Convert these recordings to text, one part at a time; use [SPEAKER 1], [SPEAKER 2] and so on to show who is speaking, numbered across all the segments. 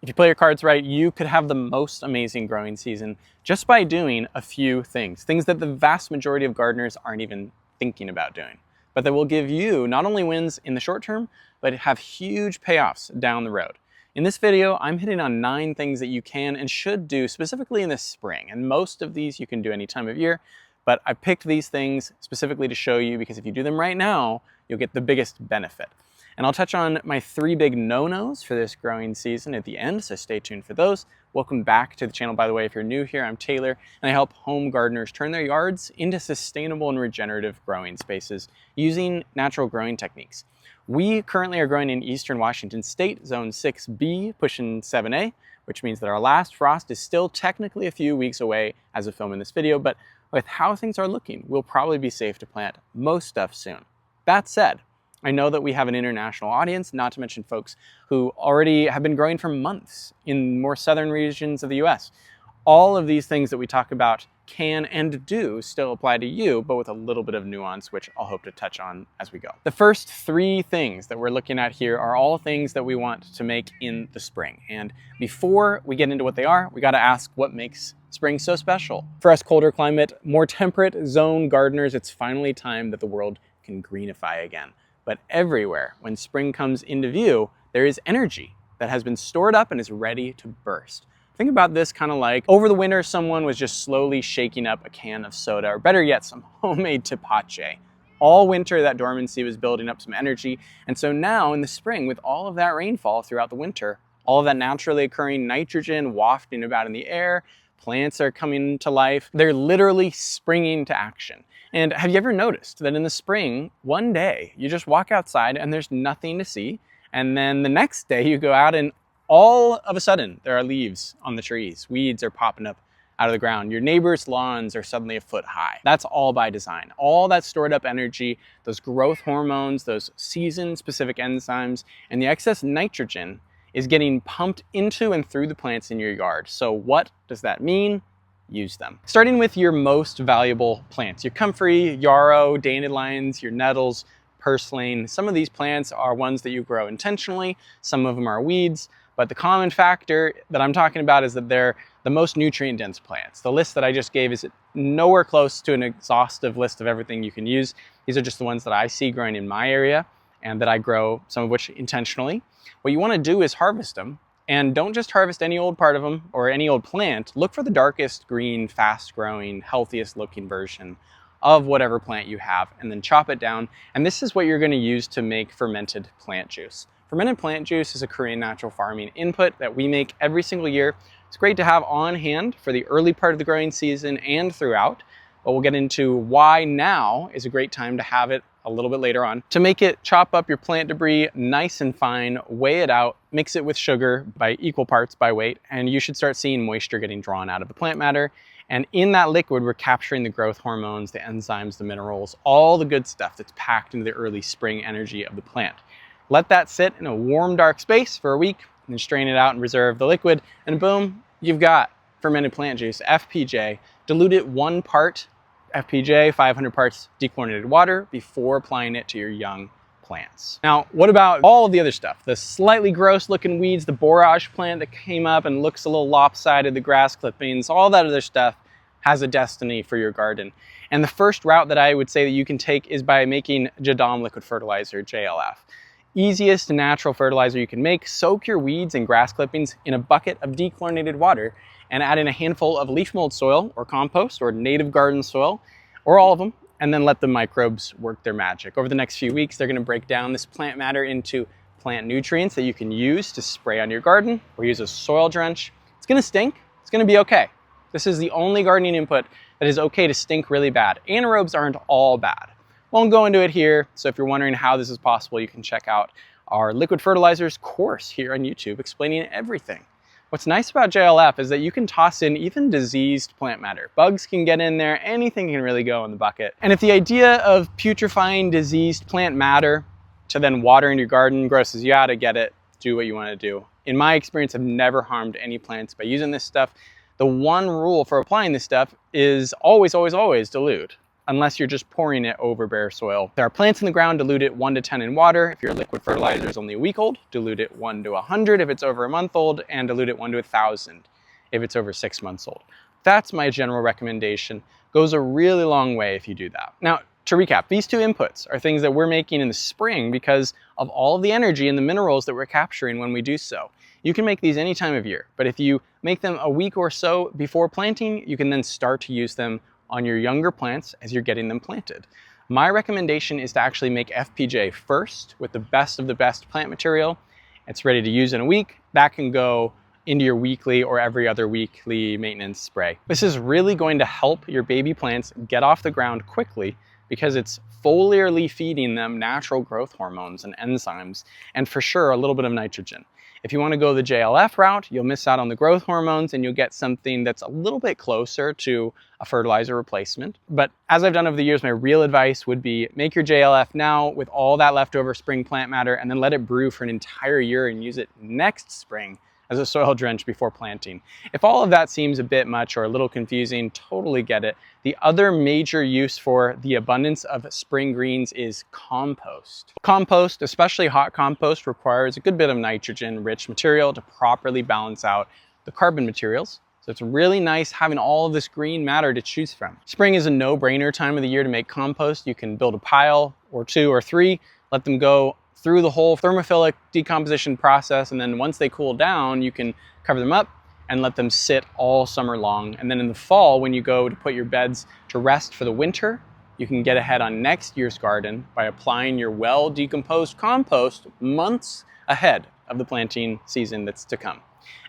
[SPEAKER 1] If you play your cards right, you could have the most amazing growing season just by doing a few things that the vast majority of gardeners aren't even thinking about doing, but that will give you not only wins in the short term, but have huge payoffs down the road. In this video, I'm hitting on 9 things that you can and should do specifically in the spring, and most of these you can do any time of year, but I picked these things specifically to show you because if you do them right now, you'll get the biggest benefit. And I'll touch on my 3 big no-nos for this growing season at the end, so stay tuned for those. Welcome back to the channel, by the way. If you're new here, I'm Taylor, and I help home gardeners turn their yards into sustainable and regenerative growing spaces using natural growing techniques. We currently are growing in eastern Washington State, zone 6B, pushing 7A, which means that our last frost is still technically a few weeks away as of filming this video, but with how things are looking, we'll probably be safe to plant most stuff soon. That said, I know that we have an international audience, not to mention folks who already have been growing for months in more southern regions of the US. All of these things that we talk about can and do still apply to you, but with a little bit of nuance, which I'll hope to touch on as we go. The first 3 things that we're looking at here are all things that we want to make in the spring. And before we get into what they are, we gotta ask what makes spring so special. For us colder climate, more temperate zone gardeners, it's finally time that the world can greenify again. But everywhere, when spring comes into view, there is energy that has been stored up and is ready to burst. Think about this kind of like over the winter, someone was just slowly shaking up a can of soda, or better yet, some homemade tepache. All winter, that dormancy was building up some energy. And so now in the spring, with all of that rainfall throughout the winter, all of that naturally occurring nitrogen wafting about in the air, plants are coming to life. They're literally springing to action. And have you ever noticed that in the spring, one day, you just walk outside and there's nothing to see, and then the next day you go out and all of a sudden there are leaves on the trees, weeds are popping up out of the ground, your neighbors' lawns are suddenly a foot high. That's all by design. All that stored up energy, those growth hormones, those season-specific enzymes, and the excess nitrogen is getting pumped into and through the plants in your yard. So what does that mean? Use them. Starting with your most valuable plants, your comfrey, yarrow, dandelions, your nettles, purslane. Some of these plants are ones that you grow intentionally, some of them are weeds, but the common factor that I'm talking about is that they're the most nutrient dense plants. The list that I just gave is nowhere close to an exhaustive list of everything you can use. These are just the ones that I see growing in my area and that I grow, some of which intentionally. What you want to do is harvest them. And don't just harvest any old part of them or any old plant. Look for the darkest green, fast growing, healthiest looking version of whatever plant you have and then chop it down. And this is what you're going to use to make fermented plant juice. Fermented plant juice is a Korean natural farming input that we make every single year. It's great to have on hand for the early part of the growing season and throughout. But we'll get into why now is a great time to have it a little bit later on. To make it, chop up your plant debris nice and fine, weigh it out, mix it with sugar by equal parts by weight, and you should start seeing moisture getting drawn out of the plant matter. And in that liquid, we're capturing the growth hormones, the enzymes, the minerals, all the good stuff that's packed into the early spring energy of the plant. Let that sit in a warm, dark space for a week, and then strain it out and reserve the liquid, and boom, you've got fermented plant juice, FPJ. Dilute it 1 part FPJ, 500 parts dechlorinated water before applying it to your young plants. Now, what about all of the other stuff? The slightly gross looking weeds, the borage plant that came up and looks a little lopsided, the grass clippings, all that other stuff has a destiny for your garden. And the first route that I would say that you can take is by making Jadam liquid fertilizer, JLF. Easiest natural fertilizer you can make. Soak your weeds and grass clippings in a bucket of dechlorinated water and add in a handful of leaf mold soil or compost or native garden soil, or all of them, and then let the microbes work their magic. Over the next few weeks, they're gonna break down this plant matter into plant nutrients that you can use to spray on your garden or use as soil drench. It's gonna stink, it's gonna be okay. This is the only gardening input that is okay to stink really bad. Anaerobes aren't all bad. Won't go into it here, so if you're wondering how this is possible, you can check out our liquid fertilizers course here on YouTube explaining everything. What's nice about JLF is that you can toss in even diseased plant matter. Bugs can get in there, anything can really go in the bucket. And if the idea of putrefying diseased plant matter to then water in your garden grosses you out, I get it, do what you want to do. In my experience, I've never harmed any plants by using this stuff. The one rule for applying this stuff is always, always, always dilute. unless you're just pouring it over bare soil. There are plants in the ground, dilute it 1 to 10 in water. If your liquid fertilizer is only a week old, dilute it 1 to 100 if it's over a month old, and dilute it 1 to 1,000 if it's over 6 months old. That's my general recommendation. Goes a really long way if you do that. Now, to recap, these two inputs are things that we're making in the spring because of all of the energy and the minerals that we're capturing when we do so. You can make these any time of year, but if you make them a week or so before planting, you can then start to use them on your younger plants as you're getting them planted. My recommendation is to actually make FPJ first with the best of the best plant material. It's ready to use in a week. That can go into your weekly or every other weekly maintenance spray. This is really going to help your baby plants get off the ground quickly because it's foliarly feeding them natural growth hormones and enzymes, and for sure a little bit of nitrogen. If you want to go the JLF route, you'll miss out on the growth hormones and you'll get something that's a little bit closer to a fertilizer replacement. But as I've done over the years, my real advice would be make your JLF now with all that leftover spring plant matter and then let it brew for an entire year and use it next spring as a soil drench before planting. If all of that seems a bit much or a little confusing, totally get it. The other major use for the abundance of spring greens is compost. Compost, especially hot compost, requires a good bit of nitrogen-rich material to properly balance out the carbon materials. So it's really nice having all of this green matter to choose from. Spring is a no-brainer time of the year to make compost. You can build a pile or 2 or 3, let them go through the whole thermophilic decomposition process, and then once they cool down, you can cover them up and let them sit all summer long. And then in the fall, when you go to put your beds to rest for the winter, you can get ahead on next year's garden by applying your well-decomposed compost months ahead of the planting season that's to come.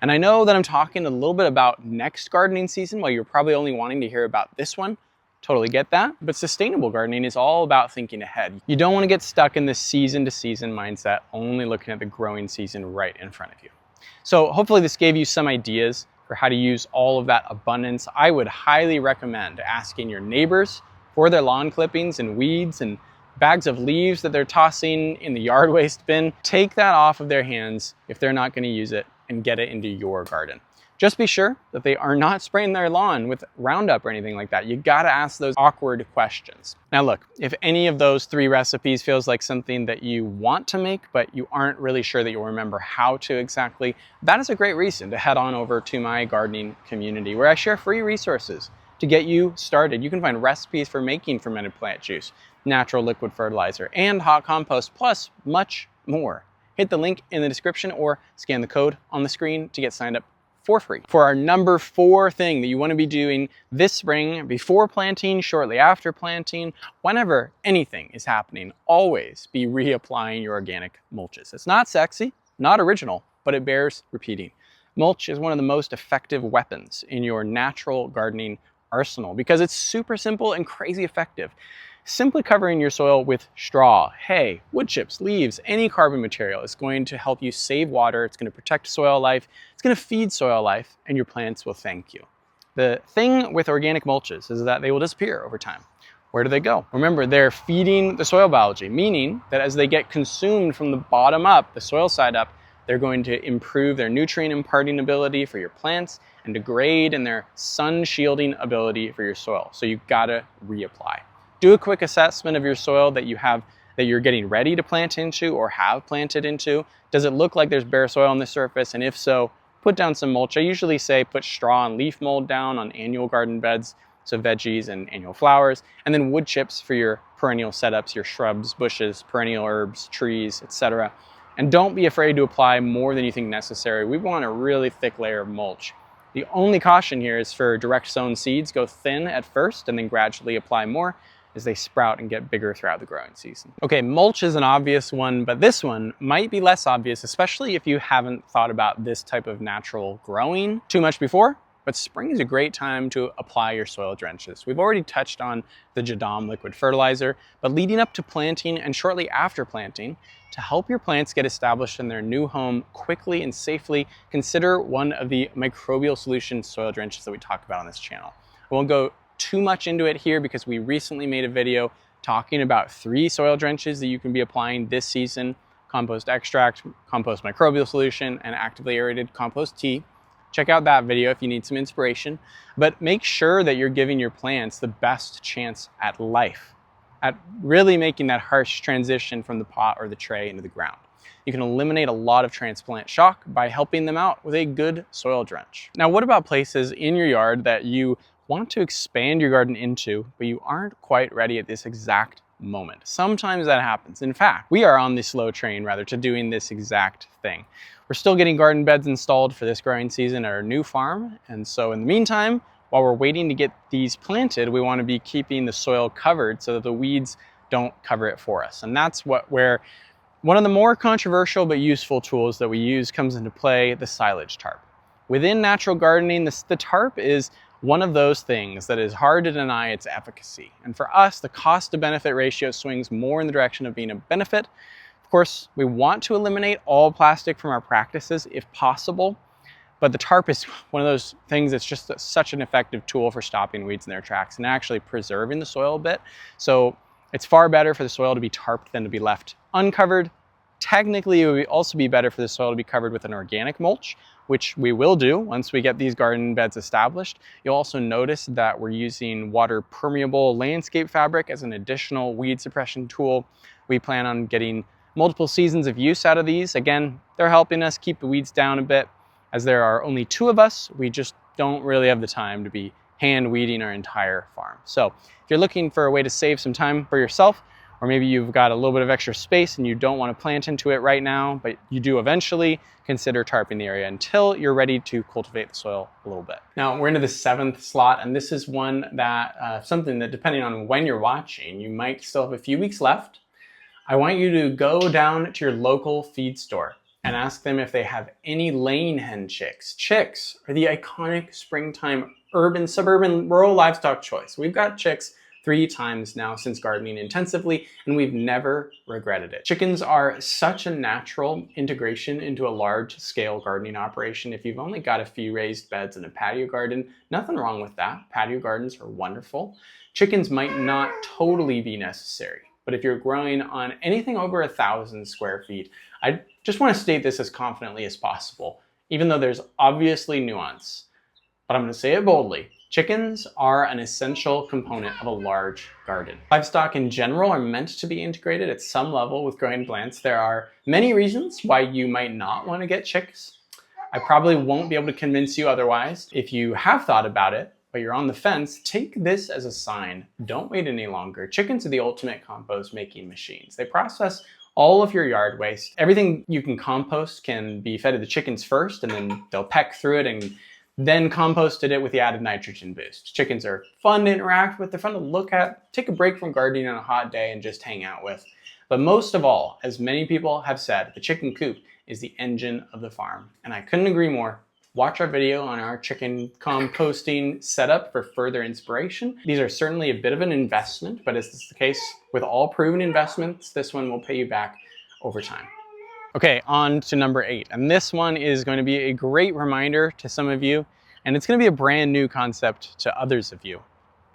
[SPEAKER 1] And I know that I'm talking a little bit about next gardening season while you're probably only wanting to hear about this one. Totally get that, but sustainable gardening is all about thinking ahead. You don't want to get stuck in this season-to-season mindset, only looking at the growing season right in front of you. So hopefully this gave you some ideas for how to use all of that abundance. I would highly recommend asking your neighbors for their lawn clippings and weeds and bags of leaves that they're tossing in the yard waste bin. Take that off of their hands if they're not going to use it and get it into your garden. Just be sure that they are not spraying their lawn with Roundup or anything like that. You gotta ask those awkward questions. Now look, if any of those 3 recipes feels like something that you want to make, but you aren't really sure that you'll remember how to exactly, that is a great reason to head on over to my gardening community where I share free resources to get you started. You can find recipes for making fermented plant juice, natural liquid fertilizer, and hot compost, plus much more. Hit the link in the description or scan the code on the screen to get signed up for free. For our number 4 thing that you want to be doing this spring, before planting, shortly after planting, whenever anything is happening, always be reapplying your organic mulches. It's not sexy, not original, but it bears repeating. Mulch is one of the most effective weapons in your natural gardening arsenal because it's super simple and crazy effective. Simply covering your soil with straw, hay, wood chips, leaves, any carbon material is going to help you save water, it's going to protect soil life, it's going to feed soil life, and your plants will thank you. The thing with organic mulches is that they will disappear over time. Where do they go? Remember, they're feeding the soil biology, meaning that as they get consumed from the bottom up, the soil side up, they're going to improve their nutrient imparting ability for your plants and degrade in their sun shielding ability for your soil. So you've got to reapply. Do a quick assessment of your soil that you're getting ready to plant into or have planted into. Does it look like there's bare soil on the surface? And if so, put down some mulch. I usually say put straw and leaf mold down on annual garden beds, so veggies and annual flowers, and then wood chips for your perennial setups, your shrubs, bushes, perennial herbs, trees, etc. And don't be afraid to apply more than you think necessary. We want a really thick layer of mulch. The only caution here is for direct sown seeds, go thin at first and then gradually apply more as they sprout and get bigger throughout the growing season. Okay, mulch is an obvious one, but this one might be less obvious, especially if you haven't thought about this type of natural growing too much before. But spring is a great time to apply your soil drenches. We've already touched on the Jadam liquid fertilizer, but leading up to planting and shortly after planting, to help your plants get established in their new home quickly and safely, consider one of the microbial solution soil drenches that we talk about on this channel. I won't go too much into it here because we recently made a video talking about 3 soil drenches that you can be applying this season: compost extract, compost microbial solution, and actively aerated compost tea. Check out that video if you need some inspiration, but make sure that you're giving your plants the best chance at life, at really making that harsh transition from the pot or the tray into the ground. You can eliminate a lot of transplant shock by helping them out with a good soil drench. Now, what about places in your yard that you want to expand your garden into, but you aren't quite ready at this exact moment? Sometimes that happens. In fact, we are on the slow train rather to doing this exact thing. We're still getting garden beds installed for this growing season at our new farm. And so in the meantime, while we're waiting to get these planted, we want to be keeping the soil covered so that the weeds don't cover it for us. And that's where one of the more controversial but useful tools that we use comes into play, the silage tarp. Within natural gardening, the tarp is one of those things that is hard to deny its efficacy. And for us, the cost to benefit ratio swings more in the direction of being a benefit. Of course, we want to eliminate all plastic from our practices if possible, but the tarp is one of those things that's just such an effective tool for stopping weeds in their tracks and actually preserving the soil a bit. So it's far better for the soil to be tarped than to be left uncovered. Technically, it would also be better for the soil to be covered with an organic mulch, which we will do once we get these garden beds established. You'll also notice that we're using water permeable landscape fabric as an additional weed suppression tool. We plan on getting multiple seasons of use out of these. Again, they're helping us keep the weeds down a bit. As there are only 2 of us, we just don't really have the time to be hand weeding our entire farm. So if you're looking for a way to save some time for yourself, or maybe you've got a little bit of extra space and you don't want to plant into it right now, but you do eventually, consider tarping the area until you're ready to cultivate the soil a little bit. Now we're into the 7th slot, and this is one that, something that depending on when you're watching, you might still have a few weeks left. I want you to go down to your local feed store and ask them if they have any laying hen chicks. Chicks are the iconic springtime urban, suburban, rural livestock choice. We've got chicks 3 times now since gardening intensively, and we've never regretted it. Chickens are such a natural integration into a large-scale gardening operation. If you've only got a few raised beds and a patio garden, nothing wrong with that. Patio gardens are wonderful. Chickens might not totally be necessary, but if you're growing on anything over 1,000 square feet, I just want to state this as confidently as possible, even though there's obviously nuance. But I'm going to say it boldly. Chickens are an essential component of a large garden. Livestock in general are meant to be integrated at some level with growing plants. There are many reasons why you might not want to get chicks. I probably won't be able to convince you otherwise. If you have thought about it, but you're on the fence, take this as a sign. Don't wait any longer. Chickens are the ultimate compost making machines. They process all of your yard waste. Everything you can compost can be fed to the chickens first, and then they'll peck through it and then composted it with the added nitrogen boost. Chickens are fun to interact with, they're fun to look at, take a break from gardening on a hot day and just hang out with. But most of all, as many people have said, the chicken coop is the engine of the farm. And I couldn't agree more. Watch our video on our chicken composting setup for further inspiration. These are certainly a bit of an investment, but as is the case with all proven investments, this one will pay you back over time. Okay, on to number 8. And this one is going to be a great reminder to some of you, and it's going to be a brand new concept to others of you.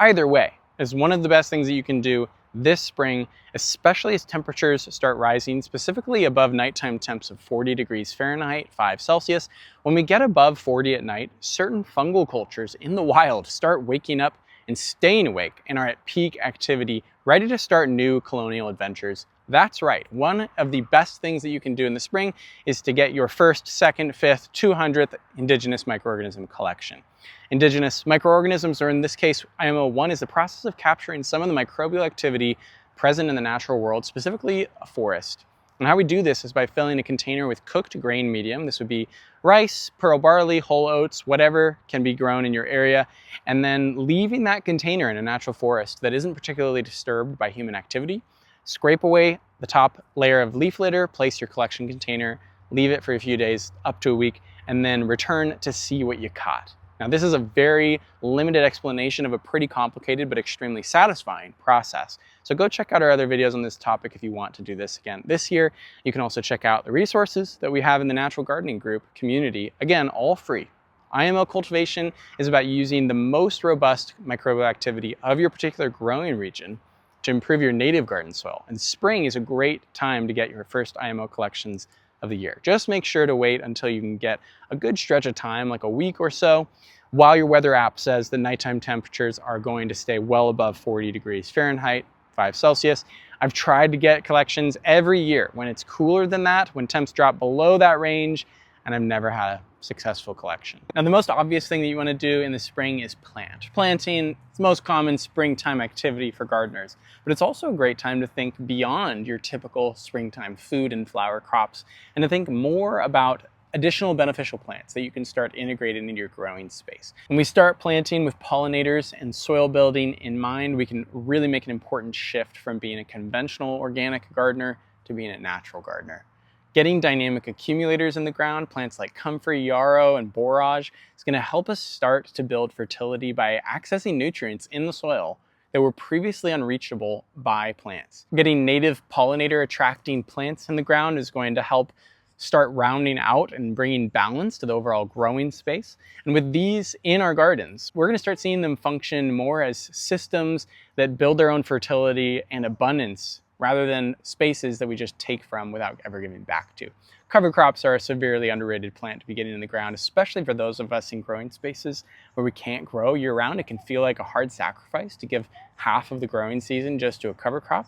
[SPEAKER 1] Either way, is one of the best things that you can do this spring, especially as temperatures start rising, specifically above nighttime temps of 40 degrees Fahrenheit, 5 Celsius. When we get above 40 at night, certain fungal cultures in the wild start waking up and staying awake and are at peak activity, ready to start new colonial adventures. That's right, one of the best things that you can do in the spring is to get your 1st, 2nd, 5th, 200th indigenous microorganism collection. Indigenous microorganisms, or in this case, IMO1, is the process of capturing some of the microbial activity present in the natural world, specifically a forest. And how we do this is by filling a container with cooked grain medium. This would be rice, pearl barley, whole oats, whatever can be grown in your area, and then leaving that container in a natural forest that isn't particularly disturbed by human activity. Scrape away the top layer of leaf litter, place your collection container, leave it for a few days, up to a week, and then return to see what you caught. Now, this is a very limited explanation of a pretty complicated but extremely satisfying process. So go check out our other videos on this topic if you want to do this again this year. You can also check out the resources that we have in the Natural Gardening Group community, again, all free. IMO cultivation is about using the most robust microbial activity of your particular growing region to improve your native garden soil. And spring is a great time to get your first IMO collections of the year. Just make sure to wait until you can get a good stretch of time, like a week or so, while your weather app says the nighttime temperatures are going to stay well above 40 degrees Fahrenheit, 5 Celsius. I've tried to get collections every year when it's cooler than that, when temps drop below that range, and I've never had a successful collection. Now, the most obvious thing that you want to do in the spring is plant. Planting is the most common springtime activity for gardeners, but it's also a great time to think beyond your typical springtime food and flower crops and to think more about additional beneficial plants that you can start integrating into your growing space. When we start planting with pollinators and soil building in mind, we can really make an important shift from being a conventional organic gardener to being a natural gardener. Getting dynamic accumulators in the ground, plants like comfrey, yarrow, and borage, is going to help us start to build fertility by accessing nutrients in the soil that were previously unreachable by plants. Getting native pollinator attracting plants in the ground is going to help start rounding out and bringing balance to the overall growing space. And with these in our gardens, we're going to start seeing them function more as systems that build their own fertility and abundance rather than spaces that we just take from without ever giving back to. Cover crops are a severely underrated plant to be getting in the ground, especially for those of us in growing spaces where we can't grow year-round. It can feel like a hard sacrifice to give half of the growing season just to a cover crop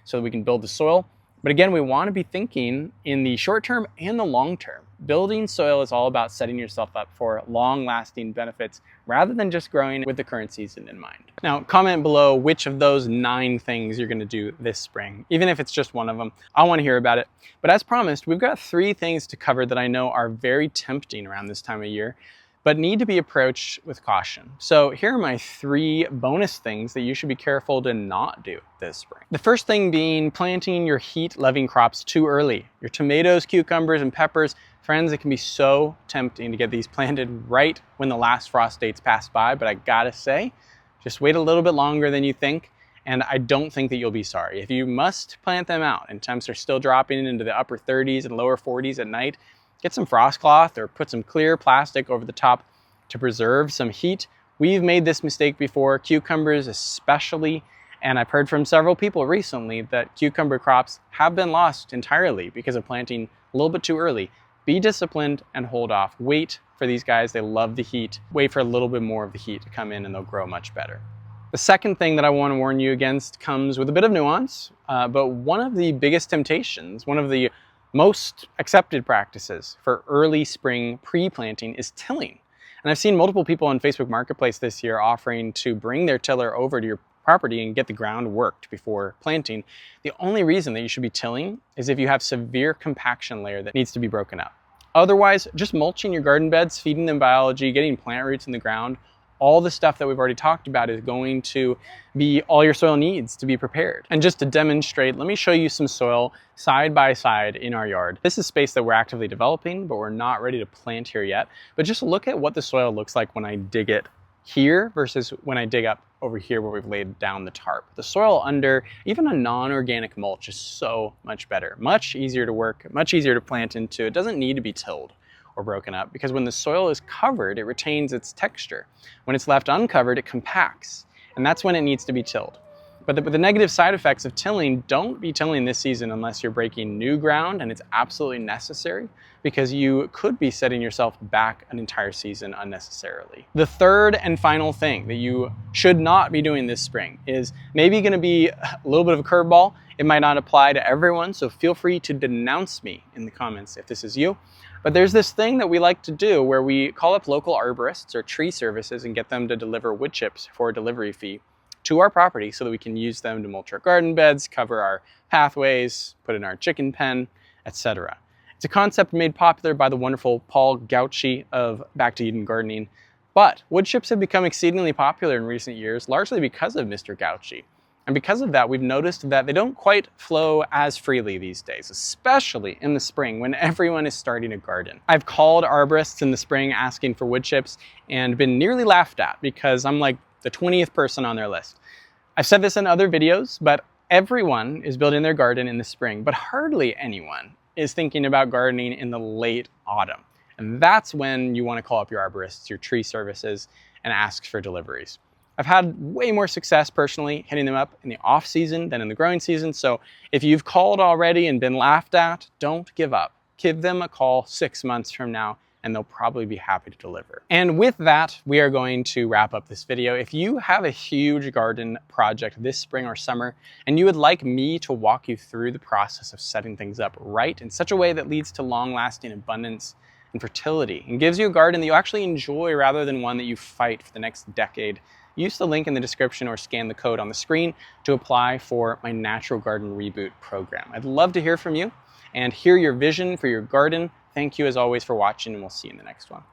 [SPEAKER 1] so that we can build the soil. But again, we want to be thinking in the short term and the long term. Building soil is all about setting yourself up for long-lasting benefits rather than just growing with the current season in mind. Now, comment below which of those 9 things you're going to do this spring, even if it's just one of them. I want to hear about it. But as promised, we've got 3 things to cover that I know are very tempting around this time of year, but need to be approached with caution. So here are my 3 bonus things that you should be careful to not do this spring. The first thing being planting your heat-loving crops too early. Your tomatoes, cucumbers, and peppers, friends, it can be so tempting to get these planted right when the last frost dates pass by, but I gotta say, just wait a little bit longer than you think, and I don't think that you'll be sorry. If you must plant them out and temps are still dropping into the upper 30s and lower 40s at night, get some frost cloth or put some clear plastic over the top to preserve some heat. We've made this mistake before, cucumbers especially, and I've heard from several people recently that cucumber crops have been lost entirely because of planting a little bit too early. Be disciplined and hold off. Wait for these guys, they love the heat. Wait for a little bit more of the heat to come in and they'll grow much better. The second thing that I want to warn you against comes with a bit of nuance, but one of the biggest temptations, one of the most accepted practices for early spring pre-planting is tilling. And I've seen multiple people on Facebook Marketplace this year offering to bring their tiller over to your property and get the ground worked before planting. The only reason that you should be tilling is if you have severe compaction layer that needs to be broken up. Otherwise, just mulching your garden beds, feeding them biology, getting plant roots in the ground, all the stuff that we've already talked about is going to be all your soil needs to be prepared. And just to demonstrate, let me show you some soil side by side in our yard. This is space that we're actively developing, but we're not ready to plant here yet. But just look at what the soil looks like when I dig it here versus when I dig up over here where we've laid down the tarp. The soil under even a non-organic mulch is so much better, much easier to work, much easier to plant into. It doesn't need to be tilled or broken up because when the soil is covered, it retains its texture. When it's left uncovered, it compacts, and that's when it needs to be tilled. But the negative side effects of tilling, don't be tilling this season unless you're breaking new ground and it's absolutely necessary, because you could be setting yourself back an entire season unnecessarily. The third and final thing that you should not be doing this spring is maybe going to be a little bit of a curveball. It might not apply to everyone, so feel free to denounce me in the comments if this is you. But there's this thing that we like to do where we call up local arborists or tree services and get them to deliver wood chips for a delivery fee to our property so that we can use them to mulch our garden beds, cover our pathways, put in our chicken pen, etc. It's a concept made popular by the wonderful Paul Gauchi of Back to Eden Gardening, but wood chips have become exceedingly popular in recent years, largely because of Mr. Gauchi. And because of that, we've noticed that they don't quite flow as freely these days, especially in the spring when everyone is starting a garden. I've called arborists in the spring asking for wood chips and been nearly laughed at because I'm like the 20th person on their list. I've said this in other videos, but everyone is building their garden in the spring, but hardly anyone is thinking about gardening in the late autumn. And that's when you want to call up your arborists, your tree services, and ask for deliveries. I've had way more success personally hitting them up in the off season than in the growing season. So if you've called already and been laughed at, don't give up. give them a call 6 months from now and they'll probably be happy to deliver. And with that, we are going to wrap up this video. If you have a huge garden project this spring or summer, and you would like me to walk you through the process of setting things up right in such a way that leads to long-lasting abundance and fertility and gives you a garden that you actually enjoy rather than one that you fight for the next decade, use the link in the description or scan the code on the screen to apply for my Natural Garden Reboot program. I'd love to hear from you and hear your vision for your garden. Thank you as always for watching, and we'll see you in the next one.